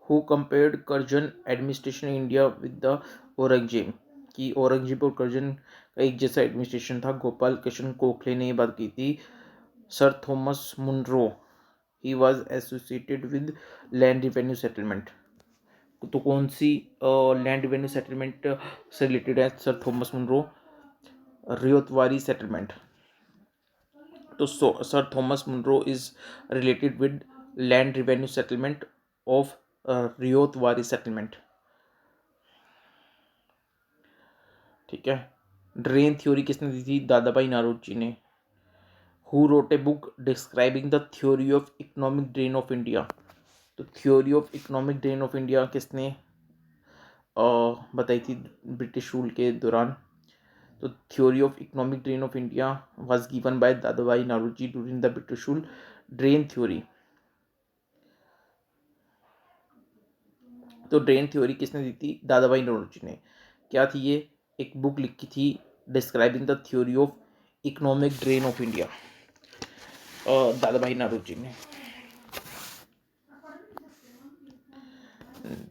Who compared Curzon administration in India with the Aurangzeb, कि औरंगजेब और Curzon का एक जैसा एडमिनिस्ट्रेशन था। गोपाल कृष्ण गोखले ने ये बात की थी। Sir Thomas Munro, he was associated with land revenue settlement. तो कौन सी लैंड रिवेन्यू सेटलमेंट से रिलेटेड है sir Thomas Munro? Ryotwari settlement. तो sir Thomas Munro is related with land revenue settlement of ryotwari settlement. ठीक है। ड्रेन थ्योरी किसने दी थी? दादा भाई नारोजी ने। Who wrote a book describing the theory of economic drain of India? तो theory of economic drain of India किसने बताई थी ब्रिटिश रूल के दौरान? तो theory of economic drain of India was given by Dadabhai Naoroji during the British rule. Drain theory, तो drain theory किसने दी थी? दादा भाई नारोजी ने। क्या थी ये? एक बुक लिखी थी describing the theory of economic drain of India, Dadabhai Naoroji ने।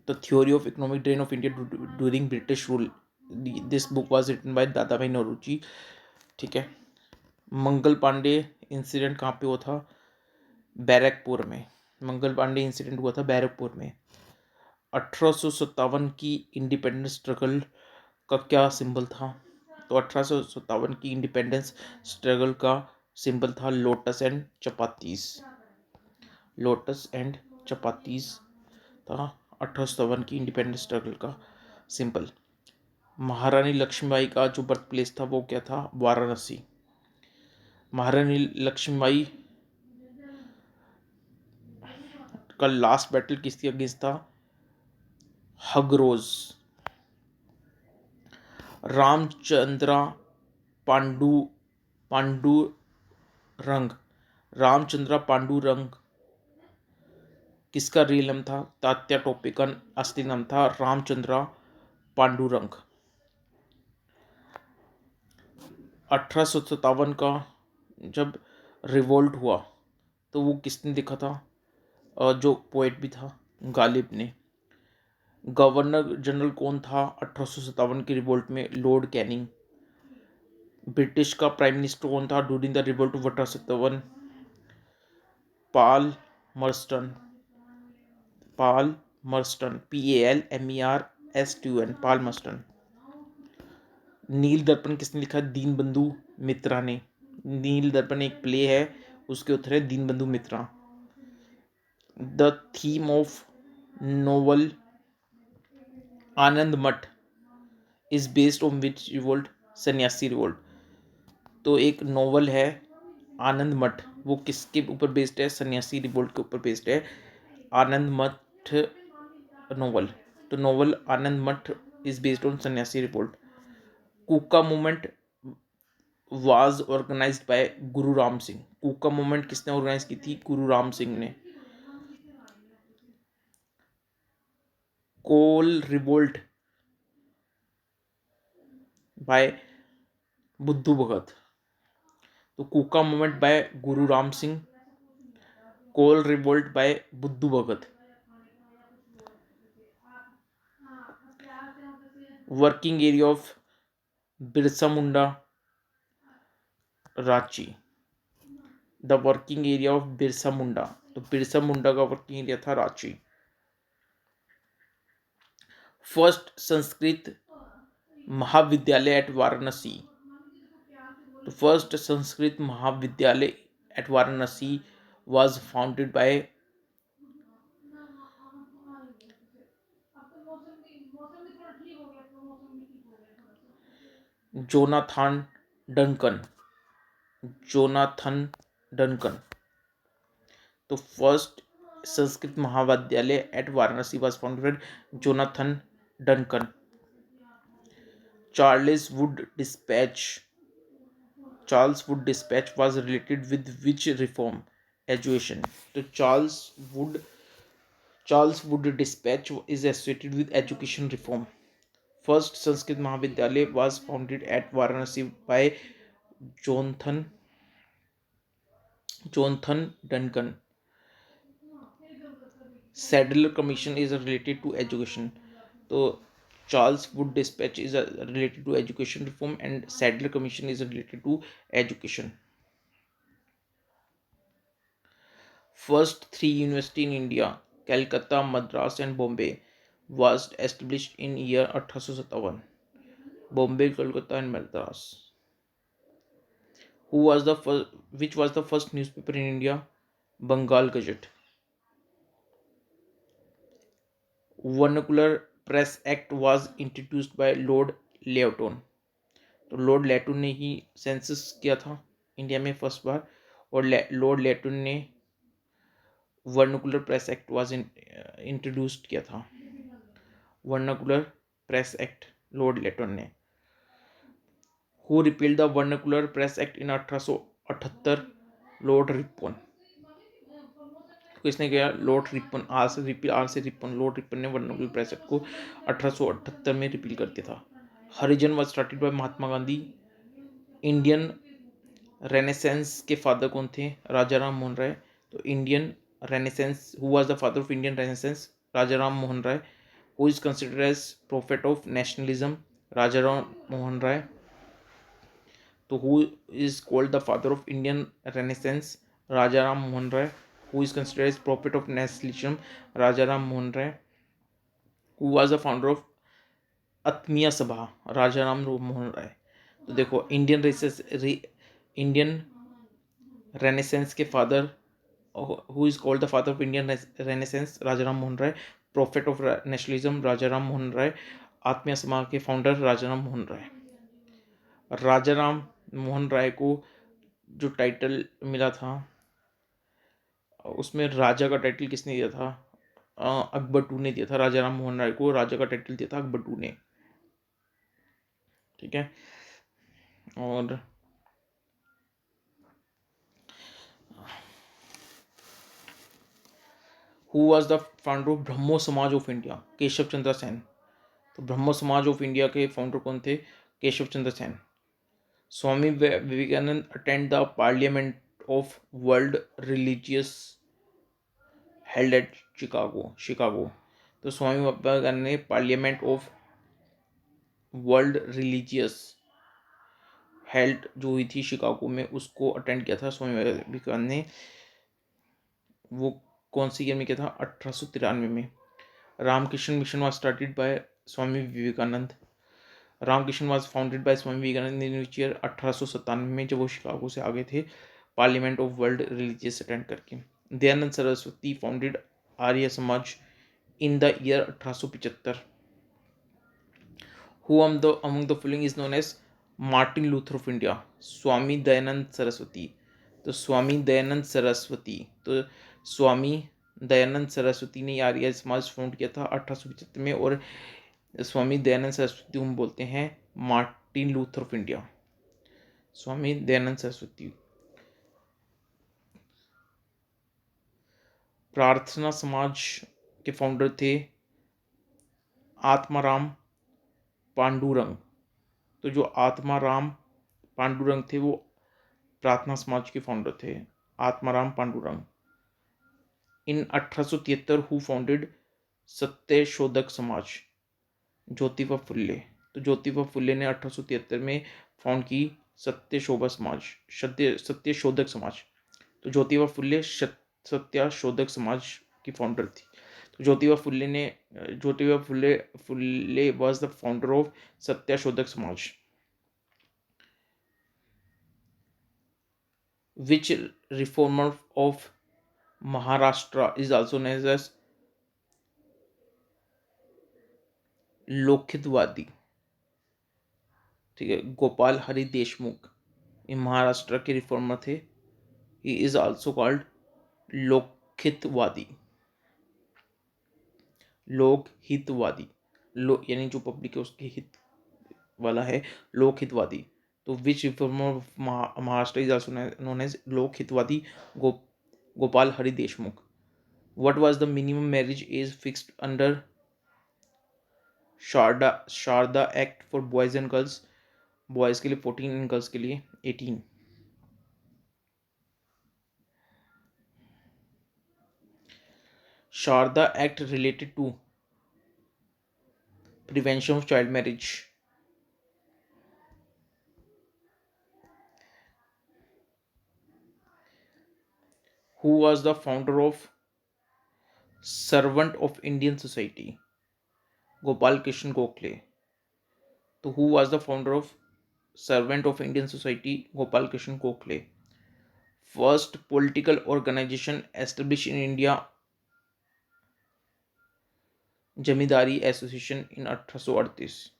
The theory of economic drain of India during British rule. This book was written by दादा भाई नौरोजी। ठीक है। मंगल पांडे इंसिडेंट कहाँ पे हुआ था? बैरकपुर में। मंगल पांडे इंसिडेंट हुआ था बैरकपुर में। 1857 की इंडिपेंडेंस स्ट्रगल का क्या सिंबल था? तो 1857 की इंडिपेंडेंस स्ट्रगल का सिंबल था lotus and chapatis. Lotus and chapatis था 1857 की इंडिपेंडेंस स्ट्रगल का सिंपल। महारानी लक्ष्मीबाई का जो बर्थ प्लेस था वो क्या था? वाराणसी। महारानी लक्ष्मीबाई का लास्ट बैटल किसके अगेंस्ट था? हगरोज। रामचंद्रा पांडुरंग, रामचंद्रा पांडुरंग किसका रियल नाम था? तात्या टोपे का असली नाम था रामचंद्रा पांडुरंग। 1857 का जब रिवोल्ट हुआ तो वो किसने देखा था? जो पोएट भी था, गालिब ने। गवर्नर जनरल कौन था 1857 के रिवोल्ट में? Lord Canning. ब्रिटिश का प्राइम मिनिस्टर कौन था during the revolt of 1857? Palmerston. Palmerston, PALMERSTON, Palmerston. Neel Darpan किसने लिखा? दीन बंधु मित्रा ने। नील दर्पण एक प्ले है, उसके उत्तर है दीन बंधु मित्रा। The theme of novel Anand Math is based on which revolt? सन्यासी रिवोल्ट। तो एक नोवेल है आनंद मठ, वो किसके ऊपर बेस्ड है? सन्यासी रिवोल्ट के ऊपर बेस्ड है आनंद मठ नोवेल। तो novel Anand Math is based on Sanyasi revolt. Kuka movement was organized by Guru Ram Singh. Kuka movement किसने ऑर्गेनाइज की थी? गुरु राम सिंह ने। कोल रिवोल्ट बाय बुद्धू भगत। तो कूका movement by Guru Ram Singh, Kol revolt by Buddhu Bhagat. Working area of Birsa Munda Ranchi. The working area of Birsa Munda, तो बिरसा मुंडा का वर्किंग एरिया था रांची। First Sanskrit Mahavidyalaya at Varanasi. तो first Sanskrit Mahavidyalaya at Varanasi was founded by Jonathan Duncan. Jonathan Duncan. तो first Sanskrit Mahavidyalaya at Varanasi was founded by Jonathan Duncan. Charles Wood dispatch was related with which reform? Education। तो Charles Wood dispatch is associated with education reform. First Sanskrit Mahavidyalaya was founded at Varanasi by Jonathan Duncan. Sadler commission is related to education. तो Charles Wood dispatch is related to education reform and Sadler commission is related to education. First three university in India, Calcutta, Madras and Bombay, was established in year 1857. Bombay, Calcutta and Madras. Who was the first? Which was the first newspaper in India? Bengal Gazette. Vernacular Press Act was introduced by Lord Layton. तो Lord Lytton ने ही census किया था India में first बार, और lord Lytton ने vernacular press act was introduced किया था। Vernacular press act lord Lytton ने। Who repealed the vernacular press act in 1878? Lord Ripon. किसने किया? Lord Ripon. आर से रिपील, आर से रिपन। लॉर्ड रिपन ने वर्नाकुलर प्रेस एक्ट को 1878 में रिपील कर दिया था। Harijan was started by Mahatma Gandhi. Indian renaissance के फादर कौन थे? राजा राम मोहन राय। तो Indian renaissance, who was the father of Indian renaissance? Raja Ram Mohan Roy. Who is considered as prophet of nationalism? Raja Ram Mohan Roy. तो who is called the father of Indian renaissance? Raja Ram Mohan Roy. Who is considered as prophet of nationalism? Raja Ram Mohan Roy. Who was the founder of Atmiya Sabha? Raja Ram Mohan Roy. तो देखो, Indian renaissance के father, who is called the father of Indian renaissance? Raja Ram Mohan Roy. Prophet of nationalism? Raja Ram Mohan Roy. Atmiya Samaj के founder? Raja Ram Mohan Roy. Raja Ram Mohan Roy को जो title मिला था, उसमें राजा का टाइटल किसने दिया था? अकबर टू ने दिया था। राजा राम मोहन राय को राजा का टाइटल दिया था अकबर टू ने। ठीक है। और who was the founder of Brahmo Samaj of India? Keshav Chandra Sen. तो ब्रह्मो समाज ऑफ इंडिया के फाउंडर कौन थे? Keshav Chandra Sen. Swami Vivekananda attend the parliament of world religious held at Chicago. तो स्वामी विवेकानंद ने parliament of world religious held जो हुई थी शिकागो में, उसको अटेंड किया था स्वामी विवेकानंद ने। वो कौन सी ईयर में किया था? 1893 में। Ramakrishna mission was started by Swami Vivekananda. Ramakrishna was founded by Swami Vivekananda in which year? 1897 में, जब वो शिकागो से आगे थे parliament of world religious attend करके। Dayananda Saraswati founded Arya Samaj in the year 1875। Who among the following is known as Martin Luther of India? Swami Dayanand Saraswati. तो स्वामी दयानंद सरस्वती, तो स्वामी दयानंद सरस्वती ने आर्य समाज फाउंड किया था 1875 में, और स्वामी दयानंद सरस्वती हम बोलते हैं Martin Luther of India. Swami Dayanand Saraswati. प्रार्थना समाज के फाउंडर थे आत्माराम पांडुरंग। तो जो आत्माराम पांडुरंग थे वो प्रार्थना समाज के फाउंडर थे, आत्माराम पांडुरंग। इन 1873 हु फाउंडेड सत्य शोधक समाज? ज्योतिबा फुल्ले। तो ज्योतिबा फुल्ले ने 1873 में फाउंड की सत्य शोभा समाज, सत्य शोधक समाज। तो ज्योतिबा फुल्ले सत्य शोधक समाज की फाउंडर थी। तो Jyotiba फुल्ले was the founder of सत्य शोधक समाज। Which reformer of Maharashtra is also known as लोकहितवादी? ठीक है, गोपाल हरि देशमुख ये महाराष्ट्र के रिफॉर्मर थे। ही इज आल्सो कॉल्ड लोकहितवादी। लोकहितवादी, यानी जो पब्लिक है उसके हित वाला है, लोकहितवादी। तो which reformer of Maharashtra is also known as Lokhitwadi? Gopal Hari Deshmukh. What was the minimum marriage age fixed under Sharda act for boys and girls? Boys के लिए 14 एंड गर्ल्स के लिए 18। Sharda Act related to prevention of child marriage. Who was the founder of Servant of Indian Society? Gopal Krishna Gokhale. So who was the founder of Servant of Indian Society? Gopal Krishna Gokhale. First political organization established in India, Jamidari Association in 1838.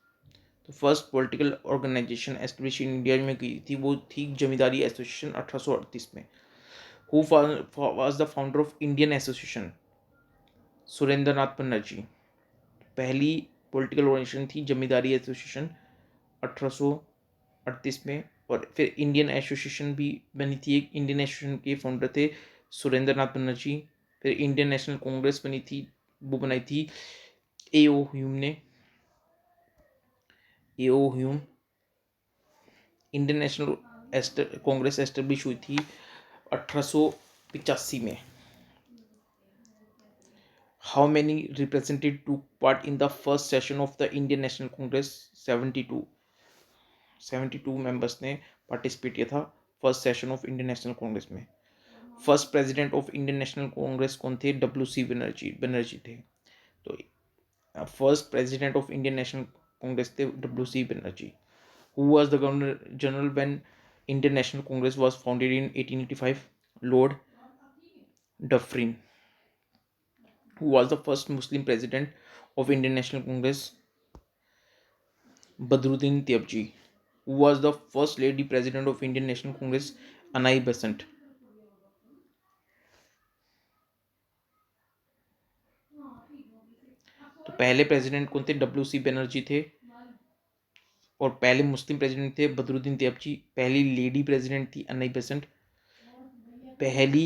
तो first political organisation establish in India में की थी वो थी Zamindari association 1838 में. Who was the founder of Indian association? Surendra Nath Banerjee. पहली political organisation थी Zamindari association 1838 में. और फिर इंडियन एसोसिएशन भी बनी थी. एक इंडियन एसोसिएशन के फाउंडर थे सुरेंद्र नाथ बनर्जी. फिर इंडियन नेशनल कांग्रेस बनी थी, वो बनाई थी एओ ह्यूम ने. A O Hume. Indian National Congress establish हुई थी 1885 में. How many representative to part in the first session of the Indian National Congress? 72 members ने पार्टिसिपेट किया था first session of Indian National Congress में. First president of Indian National Congress कौन थे? WC Banerjee थे. तो first president of Indian National Congress थे WC Banerjee. Who was the Governor General when Indian National Congress was founded in 1885? Lord Dufferin. Who was the first Muslim president of Indian National Congress? Badruddin Tyabji. Who was the first lady president of Indian National Congress? Anai Besant. तो पहले president कौन थे? WC Banerjee थे. और पहले मुस्लिम president थे बदरुद्दीन त्याबजी. पहली lady president थी अनाई बेसेंट. पहली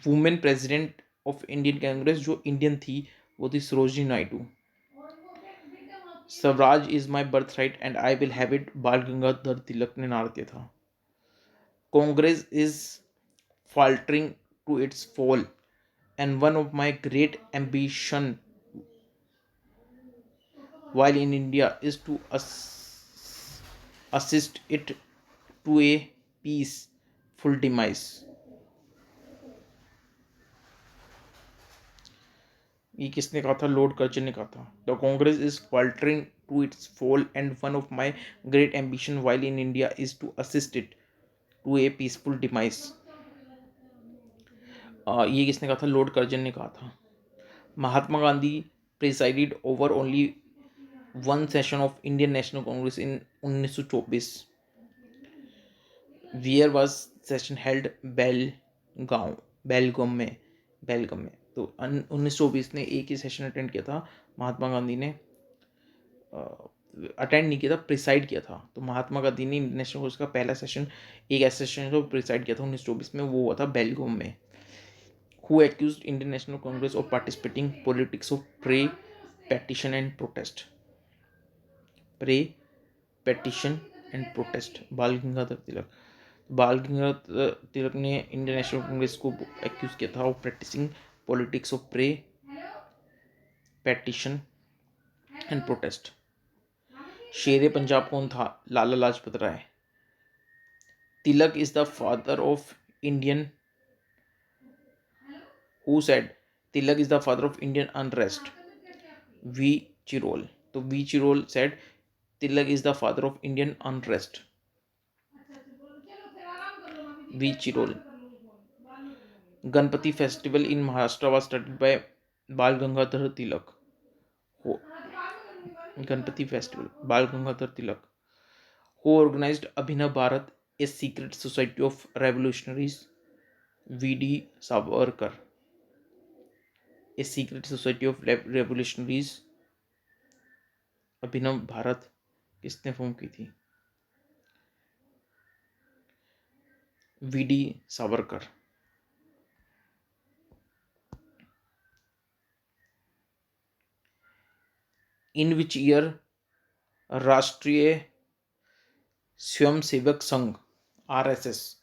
women president of Indian Congress जो इंडियन थी वो थी Sarojini Naidu. Swaraj is my birth right and I will have it, बाल गंगाधर तिलक ने नारा दिया था. Congress is faltering to its fall, and one of my great ambition while in India is to assist it to a peaceful demise. ये किसने कहा था? Lord Curzon ने कहा था. The Congress is faltering to its fall and one of my great ambition while in India is to assist it to a peaceful demise. ये किसने कहा था? लॉर्ड कर्जन ने कहा था. Mahatma Gandhi presided over only one session of Indian National Congress in 1924. Where was session held? बेलगाम में. तो 1924 ने एक ही सेशन अटेंड किया था. महात्मा गांधी ने अटेंड नहीं किया था, प्रिसाइड किया था. तो महात्मा गांधी ने इंडियन नेशनल कांग्रेस का पहला सेशन, एक ऐसा सेशन जो प्रिसाइड किया था 1924 में, वो हुआ था बेलगाम में. Who accused Indian National Congress of participating politics of pray, petition and protest? Pray, petition and protest. बाल गंगाधर तिलक. बाल गंगाधर तिलक ने इंडियन नेशनल कांग्रेस को एक्यूज किया था of practising politics of pray, petition and protest. Sher Punjab कौन था? Lala Lajpat Rai. Tilak is the father of Indian. Who said Tilak is the father of Indian unrest? V. Chirol. So V. Chirol said Tilak is the father of Indian unrest. V. Chirol. Ganpati festival in Maharashtra was started by Bal Gangadhar Tilak. Ganpati festival, Bal Gangadhar Tilak. Who organized Abhinav Bharat, a secret society of revolutionaries? V.D. Savarkar. A secret society of revolutionaries. Abhinav Bharat किसने form की थी? V D Savarkar. In which year Rashtriya Swayamsevak Sangh RSS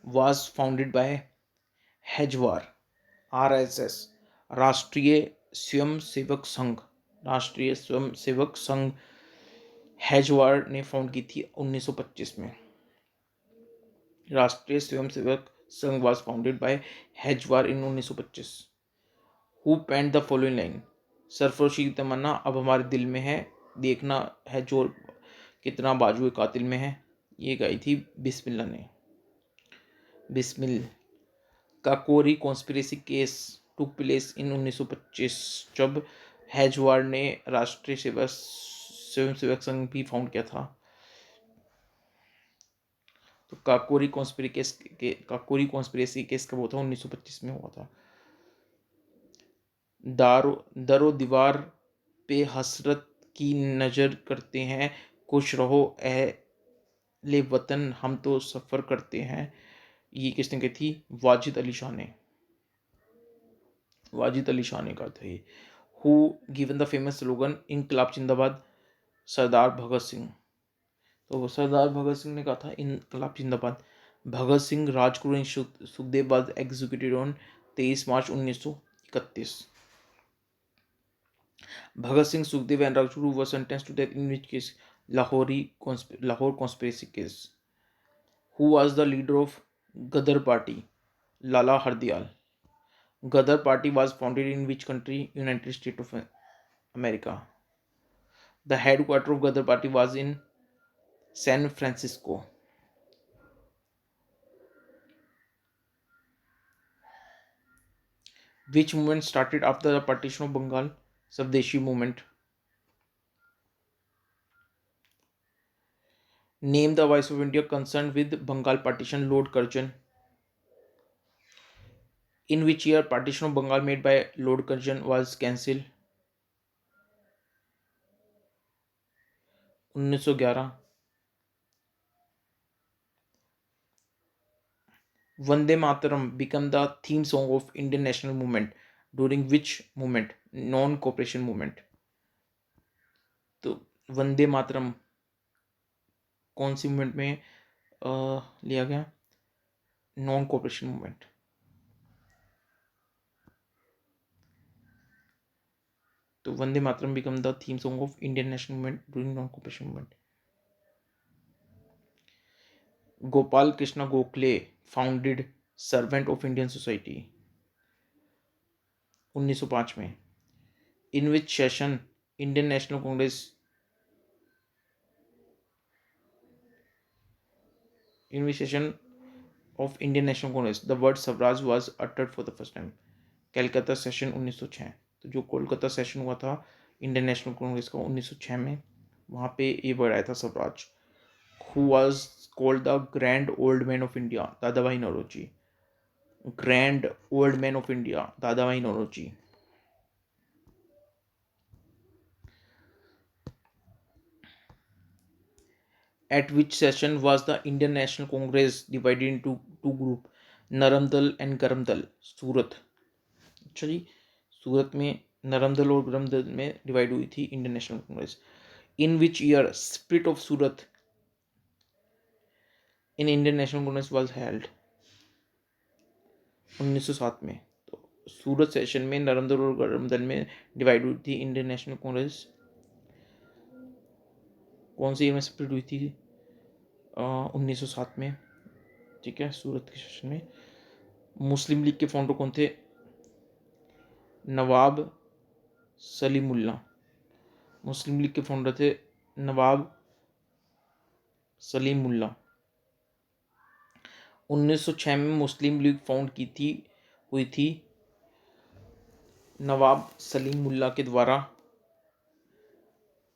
was founded by Hedgevar? RSS, Rashtriya Swayamsevak संघ, राष्ट्रीय स्वयंसेवक संघ हेजवार ने found की थी 1925 में। राष्ट्रीय स्वयंसेवक संघ was founded by हेजवार in 1925. Who penned the following line? सरफरोशी की तमन्ना अब हमारे दिल में है, देखना है जोर कितना बाजुए कातिल में है। ये गाई थी बिस्मिल्लाह ने। Bismil Kakori conspiracy case took place in 1925 जब हेजवार ने राष्ट्रीय स्वयंसेवक संघ भी फाउंड किया था। तो काकोरी कॉन्स्पिरेसी केस कब हुआ था? 1925 में हुआ था। दरो दीवार पे हसरत की नजर करते हैं, खुश रहो अहले वतन हम तो सफर करते हैं। ये किसने कही थी? वाजिद अली शाह ने। वाजिद अली शाह ने कहा था ये। Who given the famous slogan इनकलाब जिंदाबाद? सरदार भगत सिंह। तो सरदार भगत सिंह ने कहा था इनकलाब जिंदाबाद। Bhagat Singh, Rajguru and Sukhdev was executed on 23 March 1931। Bhagat Singh, Sukhdev and Rajguru were sentenced to death in which case? Lahore conspiracy case. Who was the leader of Gadar party? Lala Hardayal. Gadar party was founded in which country? United States of America. The headquarters of Gadar party was in San Francisco. Which movement started after the partition of Bengal? Swadeshi movement. Name the Vice of India concerned with Bengal partition. Lord Curzon. In which year partition of Bengal made by Lord Curzon was cancelled? 1911. Vande Mataram became the theme song of Indian national movement during which movement? Non-cooperation movement. तो वंदे मातरम कौन सी movement में लिया गया? Non cooperation movement. तो Vande Mataram become the theme song of Indian national movement during non cooperation movement. Gopal Krishna Gokhale founded servant of Indian society 1905 में। In which session Indian National Congress in which session of Indian National Congress the word Swaraj was uttered for the first time? Calcutta session 1906। तो जो Kolkata session हुआ था Indian National Congress का 1906 में, वहाँ पे ये वर्ड आया था swaraj. Who was called the grand old man of India? Dadabhai Naoroji. Grand old man of India Dadabhai Naoroji. At which session was the Indian National Congress divided into two group, Naramdal and Garamdal? Surat. अच्छा जी, सूरत में नरमदल और गरमदल में डिवाइड हुई थी Indian National Congress. In which year split of Surat in Indian National Congress was held? 1907 में। तो सूरत session में नरमदल और गरमदल में डिवाइड हुई थी इंडियन नेशनल कांग्रेस। कौन सी ईयर में स्प्लिट हुई थी? 1907 में। ठीक है, सूरत के सेशन में। मुस्लिम लीग के फाउंडर कौन थे? नवाब सलीमुल्ला। मुस्लिम लीग के फाउंडर थे नवाब सलीमुल्ला। 1906 में मुस्लिम लीग फाउंड हुई थी नवाब सलीमुल्ला के द्वारा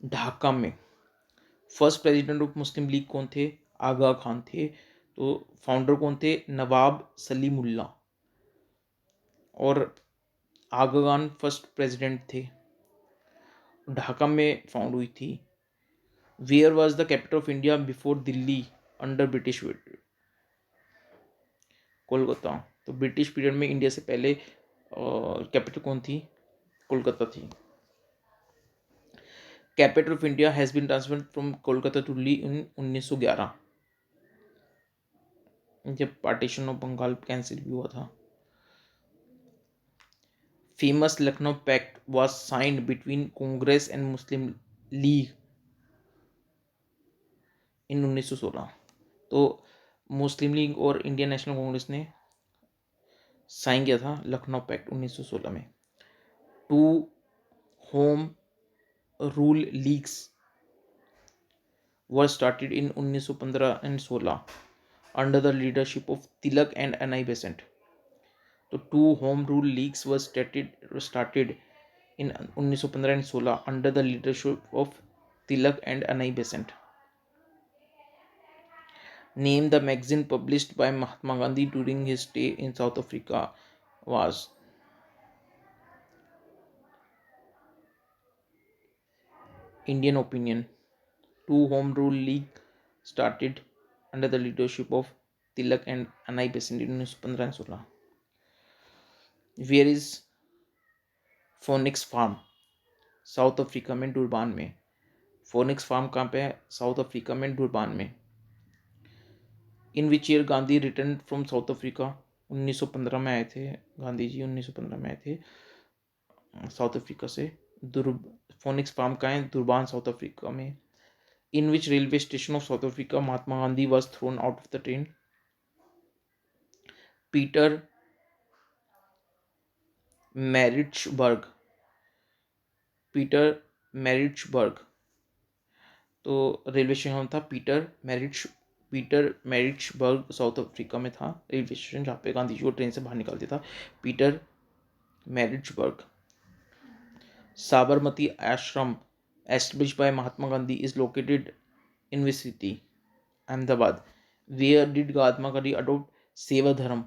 ढाका में। First president of Muslim league कौन थे? आगा खान थे। तो फाउंडर कौन थे? नवाब सलीमुल्ला। और आगा खान फर्स्ट प्रेसिडेंट थे। ढाका में फाउंड हुई थी। Where was the capital of India before Delhi under British? Kolkata. तो ब्रिटिश पीरियड में इंडिया से पहले कैपिटल कौन थी? कोलकाता थी। Capital of India has been transferred from Kolkata to Delhi in 1911 जब पार्टीशन ऑफ बंगाल कैंसिल भी हुआ था। famous Lucknow Pact was signed between Congress and Muslim League in 1916। तो मुस्लिम लीग और इंडियन नेशनल कांग्रेस ने साइन किया था लखनऊ पैक्ट 1916 में। Two home rule leagues were started in 1915 and 16 under the leadership of Tilak and Annie Besant. तो two home rule leagues were started in 1915 and 16 under the leadership of Tilak and Anai Besant. Name the magazine published by Mahatma Gandhi during his stay in South Africa was Indian Opinion. Two Home Rule League started under the leadership of Tilak and Anai Besant in 1915 and 16. Where is Phoenix Farm? South Africa में Durban में। Phoenix farm कहाँ पे है? South Africa में Durban में। In which year Gandhi return from South Africa? 1915 में आए थे गांधी जी, 1915 में आए थे साउथ अफ्रीका से। फोनिक्स फार्म कहाँ है? दुरबान साउथ अफ्रीका में। In which railway station of South Africa Mahatma Gandhi was thrown out of the train? Pietermaritzburg. Pietermaritzburg, तो रेलवे स्टेशन था पीटर मैरिट्सबर्ग साउथ अफ्रीका में था रेलवे स्टेशन, जहाँ पे गांधी जी को ट्रेन से बाहर निकालते था। Peter Maritzburg. साबरमती आश्रम established by Mahatma Gandhi is located in which city? Ahmedabad. Where did Mahatma Gandhi adopt सेवा धर्म?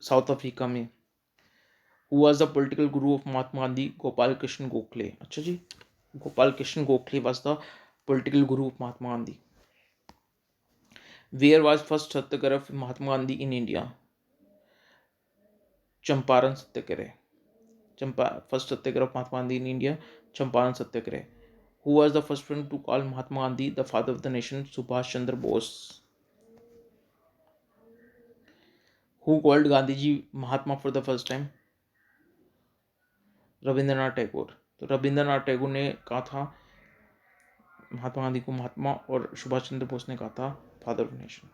साउथ अफ्रीका में। Who was the political guru of Mahatma Gandhi? Gopal Krishna Gokhale. अच्छा जी, Gopal Krishna Gokhale was the political guru of Mahatma Gandhi. Where was first Satyagraha of Mahatma Gandhi in India? Champaran Satyagraha. First Satyagraha of Mahatma Gandhi in India, Champaran Satyagraha. Who was the first one to call Mahatma Gandhi the father of the nation? Subhash Chandra Bose. Who called Gandhi ji Mahatma for the first time? Rabindranath Tagore. तो रविंद्रनाथ टैगोर ने कहा था महात्मा गांधी को महात्मा, और सुभाष चंद्र बोस ने कहा था father of nation.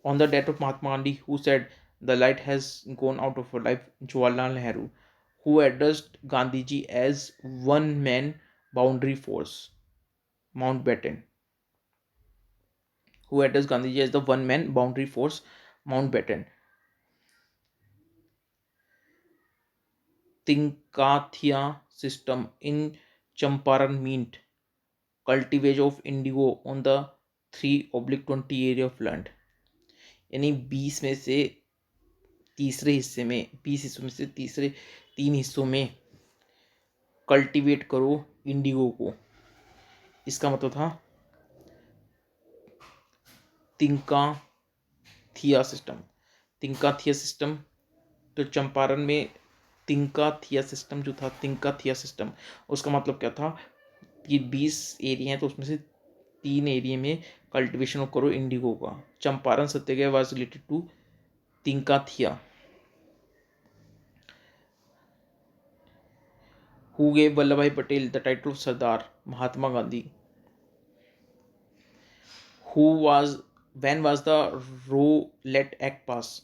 On the death of Mahatma Gandhi, who said the light has gone out of our life? Jawaharlal Nehru. Who addressed Gandhiji as one man boundary force? Mountbatten. Who addressed Gandhiji as the one man boundary force? Mountbatten. Tinkathia system in Champaran meant cultivation of indigo on the 3/20 area of land. यानी 20 में से तीसरे हिस्से में, 20 हिस्सों में से तीसरे 3 हिस्सों में कल्टीवेट करो इंडिगो को। इसका मतलब था तिंकाथिया सिस्टम। तिंकाथिया सिस्टम, तो चंपारण में तिंकाथिया सिस्टम जो था, तिंकाथिया सिस्टम, उसका मतलब क्या था कि 20 एरिया हैं तो उसमें से 3 एरिया में कल्टीवेशन करो इंडिगो का। Champaran Satyagraha was related to Tinkathia. Who gave Vallabhbhai Patel the title of Sardar? Mahatma Gandhi. When was the Rowlatt Act passed?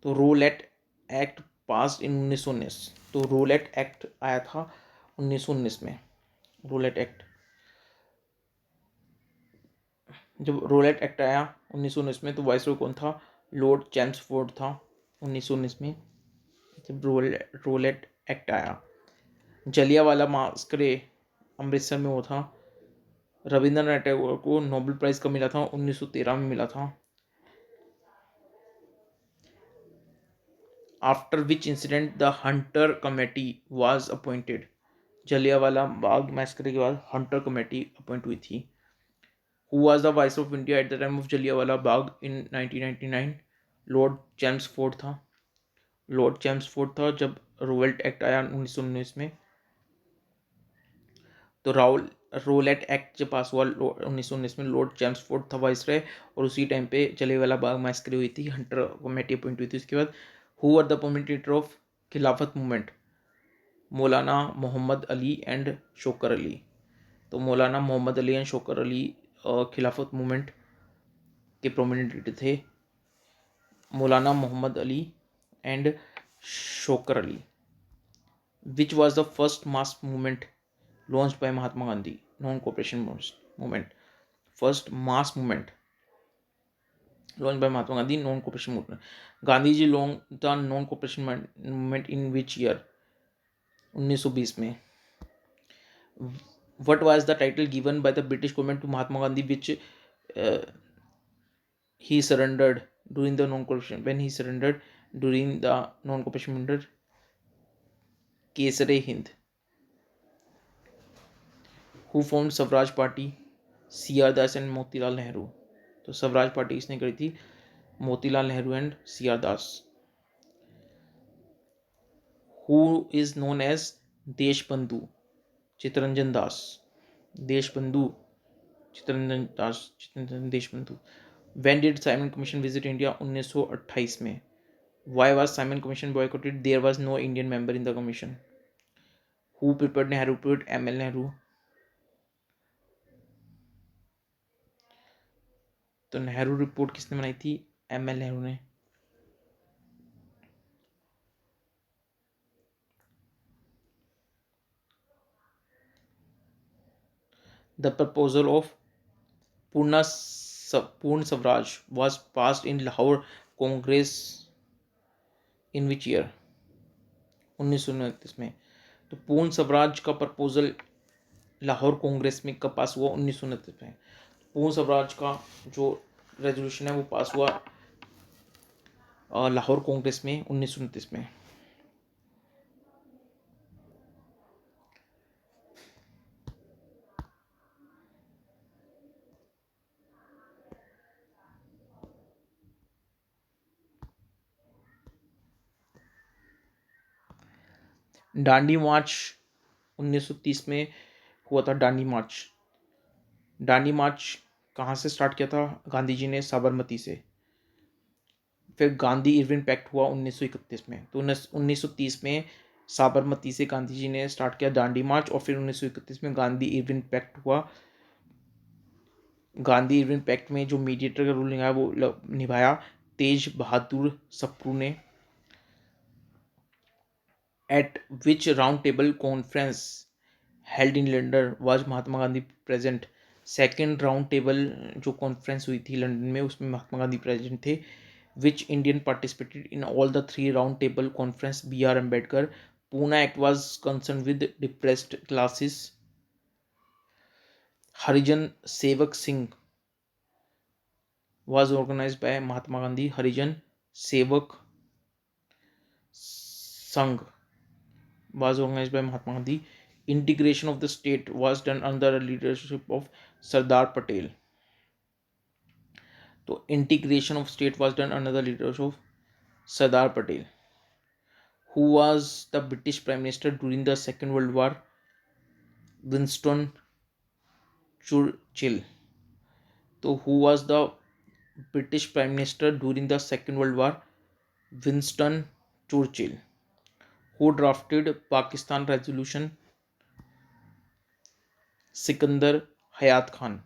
तो Rowlatt Act passed in 1919। तो Rowlatt Act आया था 1919 में। Rowlatt Act, जब Rowlatt Act आया 1919 में, तो वाइसरॉय कौन था? लॉर्ड चैम्सफोर्ड था 1919 में जब Rowlatt Act आया। जलियांवाला मास्करे अमृतसर में वो था। रविंद्रनाथ टैगोर को नोबेल प्राइज कब मिला था? 1913 में मिला था। After which incident the Hunter committee was appointed? Jallianwala Bagh massacre के बाद हंटर कमेटी अपॉइंट हुई थी। Who was the vice of India at the time of Jallianwala Bagh in 1999? Lord Chelmsford था। लॉर्ड चैम्सफोर्ड था जब रोवेल्ट एक्ट आया 1919 में। तो रोलेट एक्ट जब पास हुआ 1919 में, लॉर्ड चैम्सफोर्ड था वाइसरॉय, और उसी टाइम पे जलियांवाला बाग मैसेकर हुई थी, हंटर कमेटी अपॉइंट हुई थी। उसके बाद who are the promoter of Khilafat movement, Maulana Mohammad Ali and Shaukat Ali. तो मौलाना मोहम्मद अली एंड शौकर अली खिलाफत मूवमेंट के प्रोमिनेंट लीडर थे, Maulana Mohammad Ali and Shaukat Ali. Which was the first mass movement launched by Mahatma Gandhi, non-cooperation movement. First mass movement launched by Mahatma Gandhi, non-cooperation movement. Gandhi ji launched the non-cooperation movement in which year? 1920 में. What was the title given by the British government to Mahatma Gandhi which he surrendered during the non-cooperation? When he surrendered during the non-cooperation movement? Kesare Hind. Who formed Swaraj Party? C.R. Das and Motilal Nehru. तो Swaraj party किसने करी थी? Motilal Nehru and C R. Das. Who is known as Deshbandhu? Chittaranjan Das. Deshbandhu Chittaranjan Das, Chittaranjan Deshbandhu. When did Simon commission visit India? 1928 में. Why was Simon commission boycotted? There was no Indian member in the commission. Who prepared Nehru report? M L. Nehru. तो Nehru report किसने बनाई थी? M L. Nehru ने. The proposal of Purna Swaraj was passed in Lahore Congress in which year? 1929 में. तो पूर्ण स्वराज का proposal Lahore Congress में कब पास हुआ? 1929 में. पूर्ण स्वराज का जो रेजोल्यूशन है वो पास हुआ लाहौर कांग्रेस में 1929 में. दांडी मार्च 1930 में हुआ था. दांडी मार्च कहाँ से स्टार्ट किया था? गांधी जी ने साबरमती से. फिर गांधी इरविन पैक्ट हुआ 1931 में. तो 1930 में साबरमती से गांधी जी ने स्टार्ट किया दांडी मार्च, और फिर 1931 में गांधी इरविन पैक्ट हुआ. गांधी इरविन पैक्ट में जो मीडिएटर का रोल निभाया वो निभाया तेज बहादुर सप्रू ने. Eight which round table conference held in London was Mahatma Gandhi present? Second round table जो कॉन्फ्रेंस हुई थी लंदन में, उसमें महात्मा गांधी प्रेजेंट थे. Which Indian participated in all the three round table conference? B.R. Ambedkar. Pune Act was concerned with depressed classes. Harijan Sevak Singh was organized by Mahatma Gandhi. Harijan Sevak Sangh was organized by Mahatma Gandhi. Integration of the state was done under the leadership of Sardar Patel. So integration of state was done under the leadership of Sardar Patel. Who was the British Prime Minister during the Second World War? Winston Churchill. So who was the British Prime Minister during the Second World War? Winston Churchill. Who drafted Pakistan Resolution? Sikandar Hayat Khan.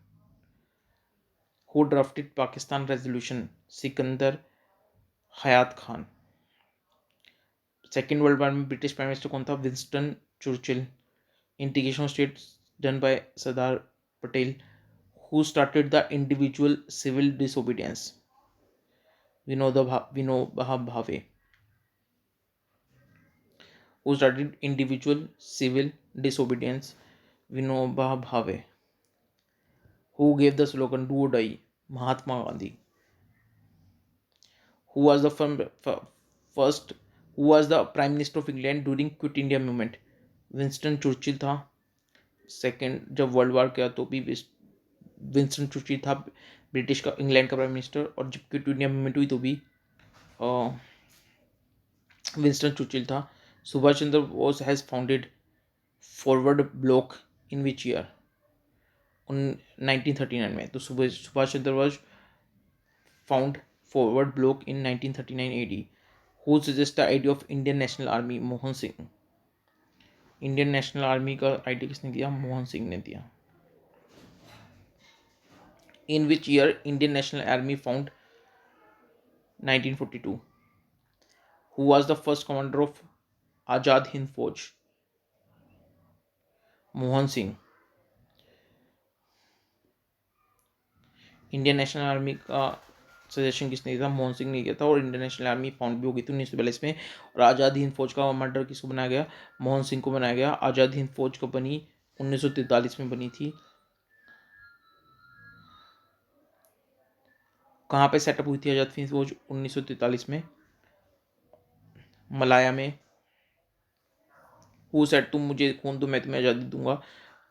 Who drafted Pakistan Resolution? Sikandar Hayat Khan. Second world war में British prime minister कौन था? Winston Churchill. Integration of states done by Sardar Patel. Who started the individual civil disobedience? Vinoba Bhave. Who started individual civil disobedience? Vinoba Bhave. Who gave the slogan "Do or Die"? Mahatma Gandhi. Who was the first? Who was the Prime Minister of England during Quit India movement? Winston Churchill था. Second जब world war किया तो भी Winston Churchill था British का, England का prime minister. और जब क्विट इंडिया मूवमेंट हुई तो भी विंस्टन चर्चिल था. Subhash Chandra Bose has founded Forward Bloc in which year? 1939 में। तो Subhash Chandra Bose found Forward Bloc in 1939 AD। Who suggest the idea of Indian National Army? Mohan Singh. Indian National Army का आइडिया किसने दिया? मोहन सिंह ने दिया। In which year Indian National Army found? 1942। Who was the first commander of Azad Hind Fauj? Mohan Singh. Indian National Army का suggestion किसने दिया था? मोहन सिंह ने किया था। और इंडियन नेशनल आर्मी फाउंड भी हो गई थी 1942 में। और आज़ाद हिंद फौज का कमांडर किसको बनाया गया? मोहन सिंह को बनाया गया। आज़ाद हिंद फौज कब बनी? 1943 में बनी थी। कहाँ पे सेटअप हुई थी आज़ाद हिंद फौज? 1943 में मलाया में। हु सेड तुम मुझे खून दो मैं तुम्हें आज़ादी दूंगा?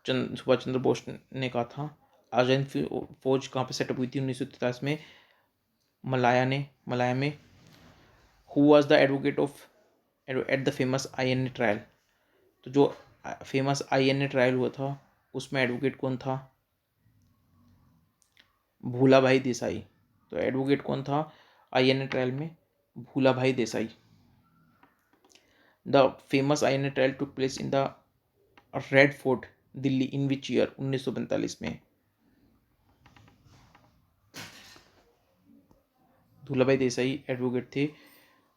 सुभाष चंद्र बोस ने कहा था। आज़ाद फौज कहाँ पे सेटअप हुई थी? 1943 में मलाया में। Who was the advocate of at the famous INA trial? तो जो फेमस INA ट्रायल हुआ था उसमें एडवोकेट कौन था? भूला भाई देसाई। तो एडवोकेट कौन था INA ट्रायल में? भूला भाई Desai. The famous INA trial took place in the red fort Delhi in which year? 1945 में। भूलाभाई देसाई एडवोकेट थे।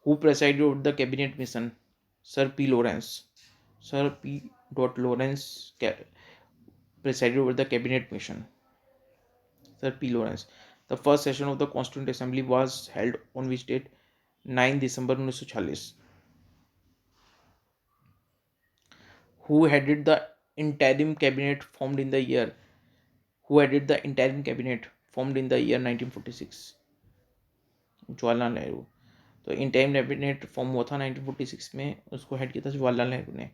Who presided over the cabinet mission? Sir P. Lawrence. Sir P. Lawrence presided over the cabinet mission. Sir P. Lawrence. The first session of the Constituent Assembly was held on which date? 9 December 1946. Who headed the interim cabinet formed in the year? Who headed the interim cabinet formed in the year 1946? Jawaharlal Nehru. तो interim cabinet form हुआ था 1946 में, उसको head किया था जवाहरलाल नेहरू ने।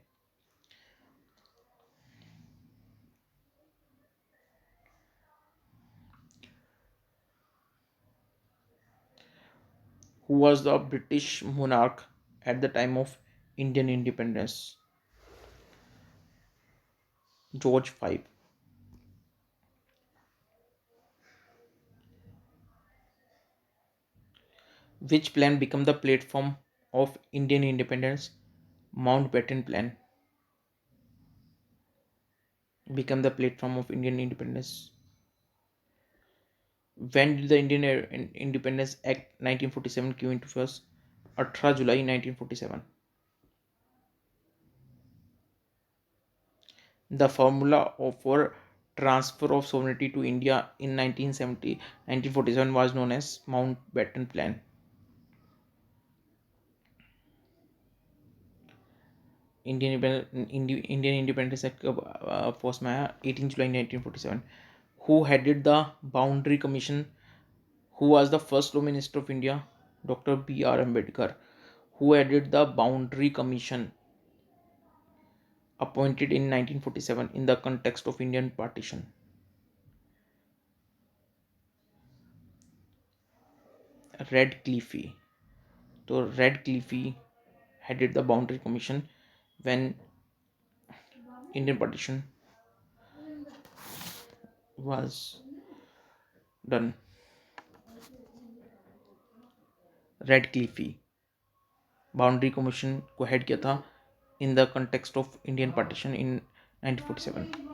Who was the British monarch at the time of Indian independence? George V. Which plan became the platform of Indian independence? Mountbatten Plan became the platform of Indian independence. When did the Indian Independence Act 1947 came into force? 18 July 1947. The formula for transfer of sovereignty to India in 1947 was known as Mountbatten Plan. Indian independence act कब force में आया? 18 जुलाई 1947. Who headed the Boundary Commission? Who was the first Law Minister of India? Dr. B.R. Ambedkar. Who headed the Boundary Commission appointed in 1947 in the context of Indian partition? Radcliffe. So Radcliffe headed the Boundary Commission when Indian partition was done. Radcliffe boundary commission को head किया था in the context of Indian partition in 1947.